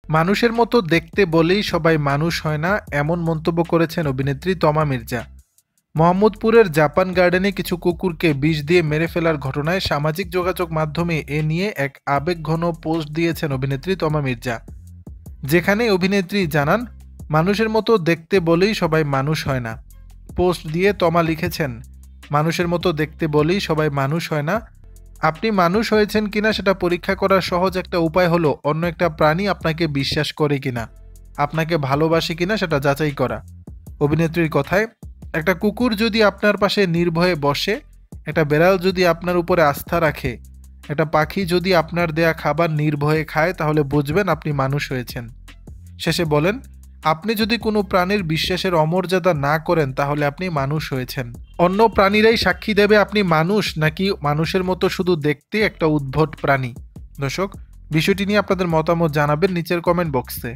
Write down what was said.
মানুষের মতো দেখতে বলেই সবাই মানুষ হয় না, এমন মন্তব্য করেছেন অভিনেত্রী তমা মির্জা। মোহাম্মদপুরের জাপান গার্ডেনে কিছু কুকুরকে বিষ দিয়ে মেরে ফেলার ঘটনায় সামাজিক যোগাযোগ মাধ্যমে এ নিয়ে এক আবেগঘন পোস্ট দিয়েছেন অভিনেত্রী তমা মির্জা, যেখানে অভিনেত্রী জানান, মানুষের মতো দেখতে বলেই সবাই মানুষ হয় না। পোস্ট দিয়ে তমা লিখেছেন, মানুষের মতো দেখতে বলেই সবাই মানুষ হয় না। আপনি মানুষ হয়েছেন কিনা সেটা পরীক্ষা করার সহজ একটা উপায় হলো অন্য একটা প্রাণী আপনাকে বিশ্বাস করে কিনা, আপনাকে ভালোবাসে কিনা সেটা যাচাই করা। অভিনেত্রীর কথায়, একটা কুকুর যদি আপনার পাশে নির্ভয়ে বসে, একটা বেড়াল যদি আপনার উপরে আস্থা রাখে, একটা পাখি যদি আপনার দেয়া খাবার নির্ভয়ে খায়, তাহলে বুঝবেন আপনি মানুষ হয়েছেন। শেষে বলেন, আপনি যদি কোনো প্রাণীর বিশ্বাসের অমর্যাদা না করেন তাহলে আপনি মানুষ হয়েছেন। অন্য প্রাণীরাই সাক্ষী দেবে আপনি মানুষ নাকি মানুষের মতো শুধু দেখতে একটা উদ্ভট প্রাণী। দর্শক, বিষয়টি নিয়ে আপনাদের মতামত জানাবেন নিচের কমেন্ট বক্সে।